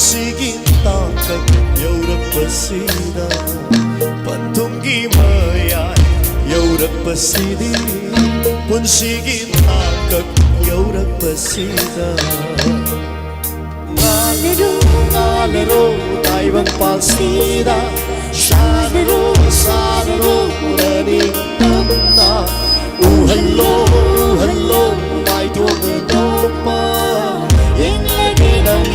Punsigin takag yaurak pasida Pantunggi mayay yaurak pasidi Punsigin takag yaurak pasida Ngalaro taibang palsida Shanaro naning tamna Hello may tuwag pa Yung lagi ng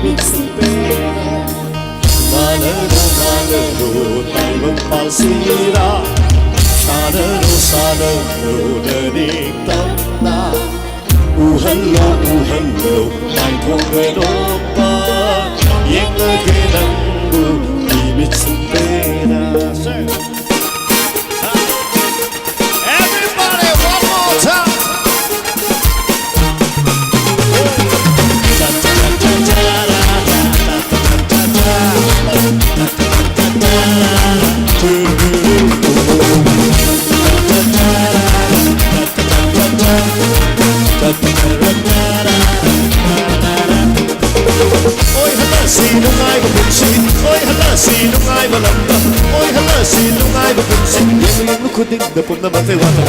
ibig sabihin Ngalaro taibang palsida Shanaro naning tamna Hello may tuwag pa Yung lagi ng ibig sabihin Everybody, one more time. Ôi hala sinong ay mapunsin Ôi hala sinong ay malanda Ôi hala sinong ay mapunsin Yung lukuding dapon na matiwata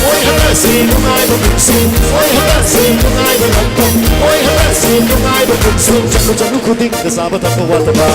Ôi hala sinong ay mapunsin Ôi hala sinong ay malanda Ôi hala sinong ay mapunsin Sa lukuding nasabat ang pawata ba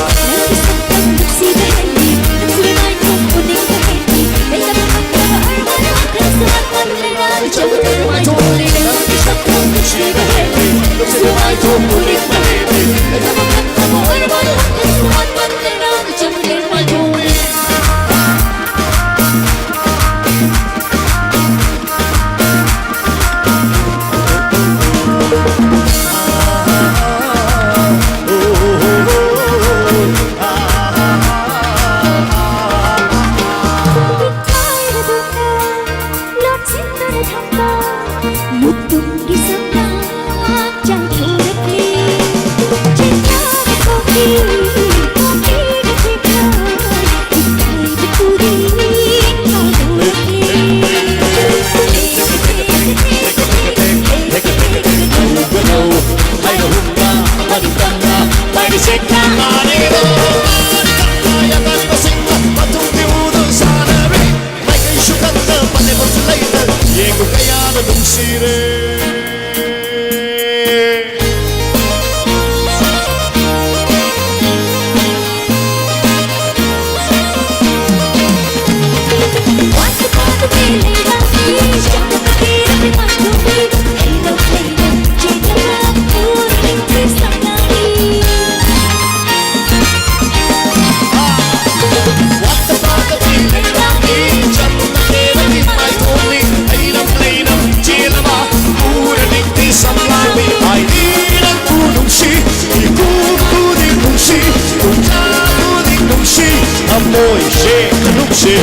Amoy shake nung si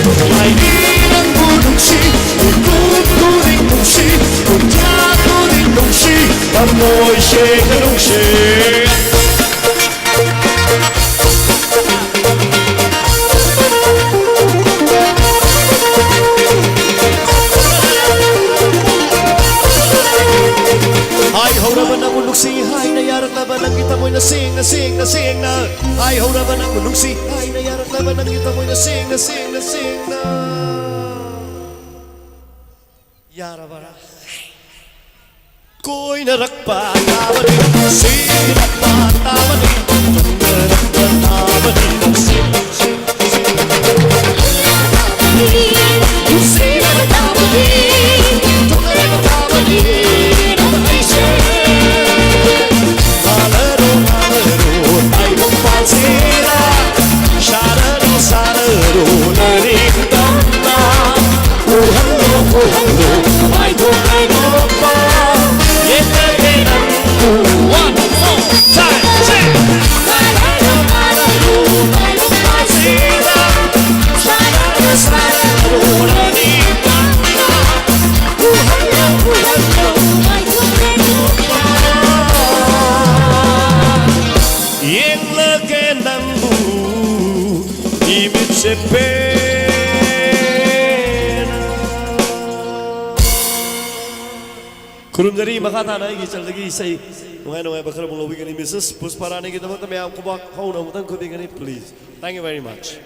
ay di nang bunong si Ikukuling nung si Kunyakuling nung si Amoy shake nung si Ay hauraban ang ulugsi Ay nayarak laban ang kita mo'y nasing na Ay hauraban ang ulugsi Ay nayarak laban ang kita mo'y nasing na Yarabara Ko'y narakpa tawanin Sinakpa tawanin Narakpa tawanin Sinakpa tawanin Narakpa tawanin ꯈꯨꯔꯨꯝꯖꯔꯤ ꯃꯈꯥ ꯇꯥꯅ ꯑꯩꯒꯤ ꯆꯜꯗꯒꯤ ꯏꯁꯩ ꯅꯨꯡꯉꯥꯏ ꯅꯨꯡꯉꯥꯏꯕ ꯈꯔ ꯑꯃꯨꯛ ꯂꯧꯕꯤꯒꯅꯤ Mrs ꯄꯨꯁꯄꯥꯔꯥꯅꯤꯒꯤꯗꯃꯛꯇ ꯃꯌꯥꯝ ꯈꯨꯕꯥꯛ ꯍꯧꯅ ꯑꯃꯨꯛꯇꯪ ꯈꯨꯕꯤꯒꯅꯤ ꯄ꯭ꯂꯤꯖ ꯊꯦꯡꯛ ꯌꯨ ꯚꯦꯔꯤ ꯃꯆ